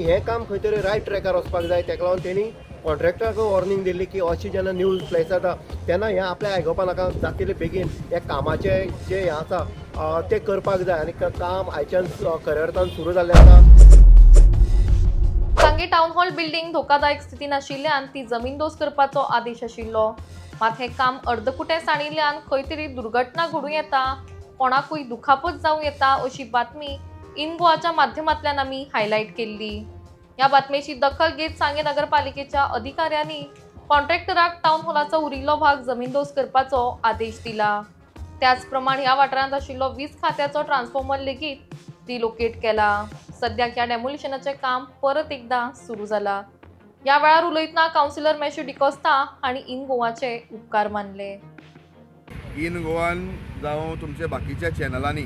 हे काम खंय तरी रायट ट्रॅकार वचपाक जाय, ताका लागून तेणी कॉन्ट्रॅक्टराक वॉर्निंग दिल्ली की अशी जेन्ना न्यूज प्लेस जाता तेन्ना हें आपल्या आयकपा नाका, जातले बेगीन हे कामाचे जे हें आसा ते करपाक जाय आनी काम आयच्यान खऱ्या अर्थान सुरू जाल्लें आसा. सांगे टाउन हॉल बिल्डिंग धोकादायक स्थितीन आशिल्ल्यान ती जमीनदोज करपाचो आदेश आशिल्लो. मात हे काम अर्दकुटें साणिल्ल्यान खंय तरी दुर्घटना घडूं येता, कोणाकूय दुखापत जावं येता अशी बातमी इन गोवाच्या माध्यमांतल्यान आमी हायलायट केल्ली. ह्या बातमेची दखल घेत सांगे नगरपालिकेच्या अधिकाऱ्यांनी कॉन्ट्रॅक्टराक टाउन हॉलाचो उरिल्लो भाग जमीनदोज करपाचो आदेश दिला. त्याच प्रमाण ह्या वाठारांत आशिल्लो वीज खात्याचो ट्रान्सफॉर्मर लेगीत रिलोकेट केला. सद्याक ह्या डेमोलिशनाचें काम परत एकदा सुरू जाला. या वेळार उलयतना कावन्सिलर मॅथ्यू डिकोस्ता हांणी इन गोवाचे उपकार मानले. इन गोवान जावं तुमच्या बाकीच्या चॅनलांनी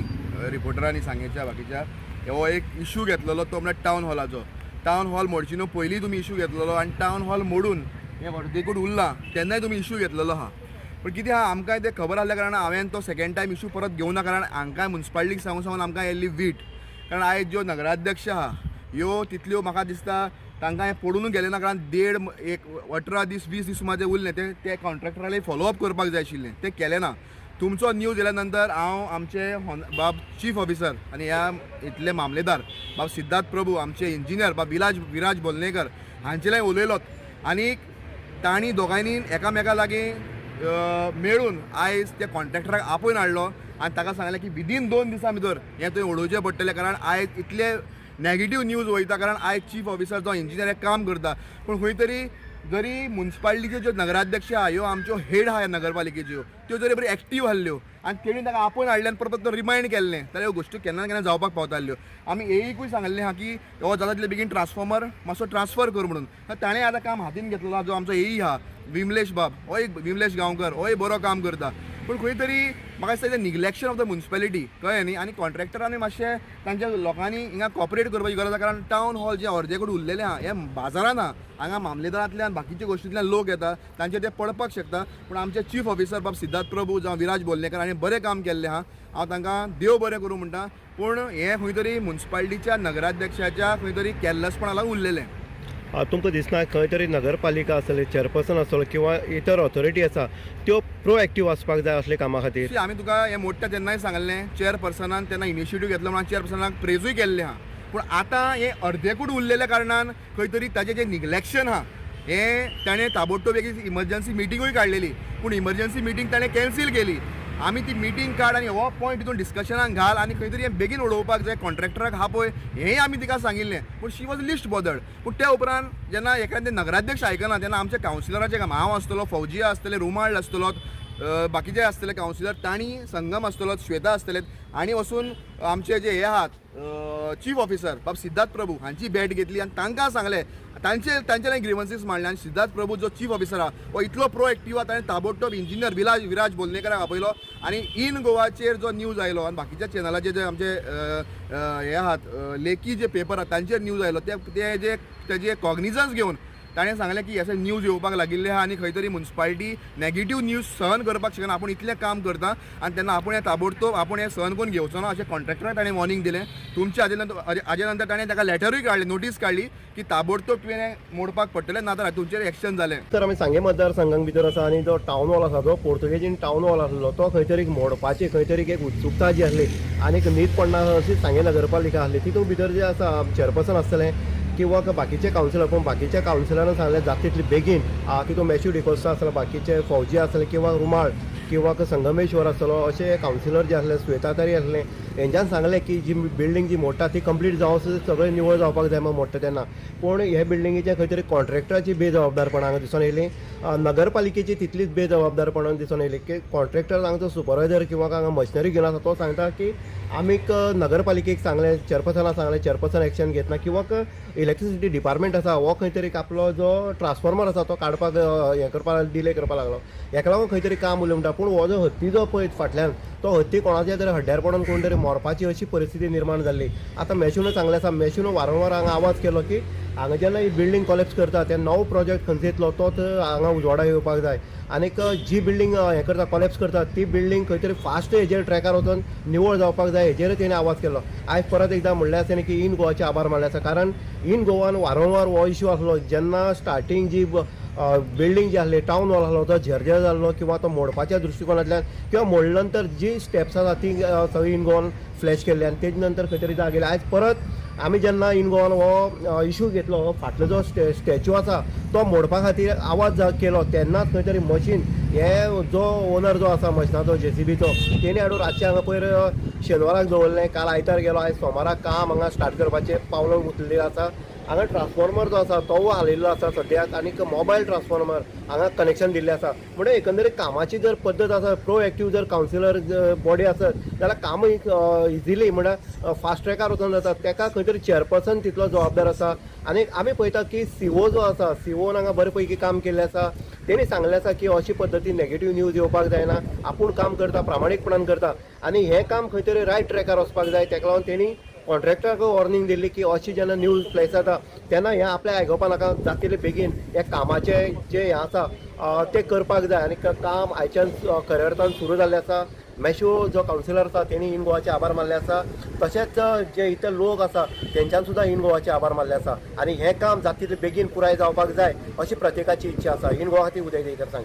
रिपोर्टरांनी सांगेच्या बाकीच्या हो एक इशू घेतलेलो तो म्हणजे टाउन हॉलाचो. टाउन हॉल मोडची न्हू, पयलीं तुमी इशू घेतलेलो आनी टाउन हॉल मोडून हें देखून उरलां तेन्नाय तुमी इशू घेतलेलो आहा. पण कितें आहा आमकां तें खबर आसल्या कारणान हांवें तो सेकंड टायम इशू परत घेवना, कारण हांकां म्युन्सिपालिटीक सांगून आमकां येयल्ली वीट. कारण आयज ज्यो नगराध्यक्ष आहा ह्यो तितल्यो म्हाका दिसता तांकां हें पडूनच गेलें ना, कारण 18 दीस 20 दीस सुमार जे उरले ते कॉन्ट्रॅक्टराक फॉलोअप करपाक जाय आशिल्लें, तें केलें ना. तुमचो न्यूज येयल्या नंतर हांव आमचे बाब चीफ ऑफिसर आनी ह्या इथले मामलेदार बाब सिद्धार्थ प्रभू, आमचे इंजिनियर बाब विराज बोलनेकर हांचेलाय उलयलोत आनी तांणी दोगांयनी एकामेका लागीं मेळून आयज त्या कॉन्ट्रॅक्टराक आपोवन हाडलो आनी ताका सांगलें की विदीन 2 दिसां भितर हें थंय उडोवचें पडटलें, कारण आयज इतले नॅगेटीव न्यूज वयता. कारण आयज चीफ ऑफिसर जो इंजिनियर हें काम करता, पूण खंय तरी जरी म्युन्सिपालिटीच्यो ज्यो नगराध्यक्ष आहा ह्यो आमच्यो हेड आहा ह्या नगरपालिकेच्यो त्यो जरी बरी एक्टीव आसल्यो आनी तेणी ताका आपोवन हाडल्यान परत तो रिमायंड केल्लें जाल्यार ह्यो गोश्टी केन्ना केन्ना जावपाक पावताल्यो. आमी एईकूय सांगलेलें आहा की हो जाता तितले बेगीन ट्रान्सफॉर्मर मातसो ट्रान्सफर कर म्हणून. ताणें आतां काम हातीन घेतलेलो जो आमचो एई आहा विमलेश बाब, हो एक विमलेश गांवकर, हो एक बरो काम करता. पूण खंय तरी म्हाका दिसता तें निग्लेक्शन ऑफ द म्युन्सिपालिटी कळ्ळें न्ही, आनी कॉन्ट्रॅक्टरांनी मातशें तांच्या लोकांनी हिंगा कॉपरेट करपाची गरज आसा. कारण टाउन हॉल जे अर्दे कडेन उरलेलें आहा हें बाजारान आहा, हांगा मामलेदारांतल्यान बाकीच्या गोश्टींतल्यान लोक येता, तांचेर ते पडपाक शकता. पूण आमचे चीफ ऑफिसर बाब सिद्धार्थ प्रभू जावं विराज बोलनेकर हांणी बरें काम केल्लें आहा, हांव तांकां देव बरें करूं म्हणटा. पूण हें खंय तरी म्युन्सिपालिटीच्या नगराध्यक्षाच्या खंय तरी केर्लसपणा लागून उरलेलें. तुमकां दिसना खंय तरी नगरपालिका आसतली, चेअरपर्सन आसतलो किंवा इतर ऑथॉरिटी आसा त्यो प्रोएक्टीव वचपाक जाय असले कामा खातीर. आमी तुका हें मोडटा तेन्नाय सांगलें, चेअरपर्सनान तेन्ना इनिशिएटीव घेतलो म्हणून चेअरपर्सनाक प्रेजूय केल्लें आहा. पूण आतां हें अर्देकूट उरलेल्या कारणान खंय तरी ताजें जें निग्लेक्शन आहा हें ताणें ताबडतोब एक इमर्जन्सी मिटींगूय काडलेली, पूण इमर्जन्सी मिटींग ताणें कॅन्सील केली. आमी ती मिटींग काड आनी हो पॉयंट हितून डिस्कशनाक घाल आनी खंय तरी हें बेगीन उडोवपाक जाय, कॉन्ट्रॅक्टराक हा पळय हेंय आमी तिका सांगिल्लें. पूण शी वॉज लिस्ट बॉदर्ड. पूण त्या उपरांत जेन्ना एखादें नगराध्यक्ष आयकना तेन्ना आमच्या कावन्सिलराचें काम, हांव आसतलो, फौजिया आसतले, रुमाळ आसतलो, बाकीचे आसतले कावन्सिलर, तांणी संगम आसतलो, श्वेता आसतले, आनी वचून आमचे जे हे आहात चीफ ऑफिसर बाब सिद्धार्थ प्रभू हांची भेट घेतली आनी तांकां सांगलें, तांचे ग्रिवन्सीस मांडले. आनी सिद्धार्थ प्रभू जो चीफ ऑफिसर आहा हो इतलो प्रोएक्टीव आहा, ताणें ताबडतोब इंजिनियर विराज बोलनेकराक आपयलो आनी इन गोवाचेर जो न्यूज आयलो आनी बाकीच्या चॅनलाचेर जे आमचे हे आहात लेखी जे पेपर आहात तांचेर न्यूज आयलो तेजे कॉग्निजन्स घेवन ताणें सांगलें की अशें न्यूज येवपाक लागिल्ले आहा आनी खंय तरी म्युन्सिपालिटी नॅगेटीव न्यूज सहन करपाक शकना. आपूण इतलें काम करता आनी तेन्ना आपूण हें ताबडतोब आपूण हें सहन करून घेवचो ना अशें कॉन्ट्रॅक्टराक ताणें वॉर्निंग दिलें. तुमच्या हाजे नंतर ताणें ताका लेटरूय काडलें, नोटीस काडली की ताबडतोब तुवें हें मोडपाक पडटलें, नाजाल्यार तुमचेर एक्शन जालें. तर आमी सांगे मतदारसंघां भितर आसा आनी जो टाउन हॉल आसा जो पोर्तुगेजीन टाउन हॉल आसलो तो खंय तरी मोडपाची खंय तरी एक उत्सुकता जी आसली आनीक न्हीद पडना अशी सांगे नगरपालिका आसली. तितून भितर जे आसा चेअरपर्सन आसतलें किंवा बाकीचे कावन्सिलर, पूण बाकीच्या कावन्सिलरान सांगलें जाता तितली बेगीन तितून मॅथ्यू डिकोस्ता आसलो, बाकीचे फौजी आसले किंवा रुमाळ किंवा संगमेश्वर आसतलो, अशे कावन्सिलर जे आसले, श्वेतातारी आसले, हेंच्यान सांगलें की जी बिल्डींग जी मोडटा ती कंप्लीट जावं सगळें निवळ जावपाक जाय मोडटा तेन्ना. पूण हे बिल्डिंगेचे खंय तरी कॉन्ट्रॅक्टराची बेजबाबदारपणां हांगा दिसून येयली, नगरपालिकेची तितलीच बेजबाबदारपणां दिसून येयली की कॉन्ट्रॅक्टर हांगाचो सुपरवायझर किंवा हांगा मशिनरी घेवन आसा तो सांगता की आमीक नगरपालिकेक सांगलें, चेअरपर्सनाक सांगलें, चेअरपर्सन एक्शन घेतना किंवा इलेक्ट्रिसिटी डिपार्टमेंट आसा हो खंय तरी आपलो जो ट्रान्सफॉर्मर आसा तो काडपाक हें करपाक डिले करपाक लागलो, हेका लागून खंय तरी काम उरलें म्हणटा. पूण हो जो हत्ती जो पळय फाटल्यान तो हत्ती कोणाच्या तरी हड्ड्यार पडून कोण तरी मोरपाची अशी परिस्थिती निर्माण जाल्ली. आतां मॅथ्यून सांगलें आसा, मॅथ्यून वारंवार हांगा आवाज केलो की हांगा जेन्ना ही बिल्डींग कॉलेप्स करता ते नवो प्रोजेक्ट खंयचो येतलो तोच हांगा उजवाडा येवपाक जाय आनीक जी बिल्डींग हें करता कॉलेप्स करता ती बिल्डींग खंय तरी फास्ट हेजेर ट्रॅकार वचून निवळ जावपाक जाय हेजेर तेणी आवाज केलो. आयज परत एकदां म्हणलें आसा की इन गोवाचे आभार मानले आसा कारण इन गोवान वारंवार हो इश्यू आसलो जेन्ना स्टार्टींग जी बिल्डींग जी आसली टावन हॉल आसलो तो झरझर जाल्लो किंवा तो मोडपाच्या दृश्टिकोनांतल्यान किंवा मोडले नंतर जी स्टेप्स आसा ती सगळी इन गोवान फ्लॅश केल्ली आनी तेजे नंतर खंय तरी जागेले. आयज परत आमी जेन्ना इन गोवान हो इश्यू घेतलो हो फाटलो जो स्टॅच्यू आसा तो मोडपा खातीर आवाज केलो तेन्नाच खंय तरी मशीन हे जो ओनर जो आसा मशिनाचो JCBचो तेणी हाडून रातचे हांगा पयर शेनवाराक दवरलें. काल आयतार गेलो आयज सोमाराक काम हांगा स्टार्ट करपाचें पावलं उचललें आसा. हांगा ट्रान्सफॉर्मर जो आसा तो हालिल्लो आसा सद्याक आनीक मोबायल ट्रान्सफॉर्मर हांगा कनेक्शन दिल्लें आसा. म्हणजे एकंदरीत कामाची जर पद्दत आसा प्रोएक्टीव जर कावन्सिलर बॉडी आसत जाल्यार काम इजिली म्हळ्यार फास्ट ट्रॅकार वचून जाता. ताका खंय तरी चेअरपर्सन तितलो जबाबदार आसा. आनी आमी पळयता की CO जो आसा COन हांगा बरे पैकी काम केल्लें आसा. तेणी सांगलें आसा की अशी पद्दतीन नेगेटीव न्यूज येवपाक जायना आपूण काम करता प्रामाणीकपणान करता आनी हें काम खंय तरी रायट ट्रॅकार वचपाक जाय. ताका लागून तेणी कॉन्ट्रॅक्टराक वॉर्निंग दिल्ली की अशी जेन्ना न्यूज प्लेस जाता तेन्ना हें आपल्या आयकपा नाका जातले बेगीन हे कामाचें जें हें आसा तें करपाक जाय आनी काम आयच्यान खऱ्या अर्थान सुरू जाल्लें आसा. मॅशो जो कावन्सिलर आसा तेणी इन गोवाचे आभार मानले आसा. तशेंच जे इतर लोक आसा तेंच्यान सुद्दां इन गोवाचे आभार मानले आसा आनी हें काम जाता तितले बेगीन पुराय जावपाक जाय अशी प्रत्येकाची इच्छा आसा. इन गोवा खातीर उदय देकर सांगता.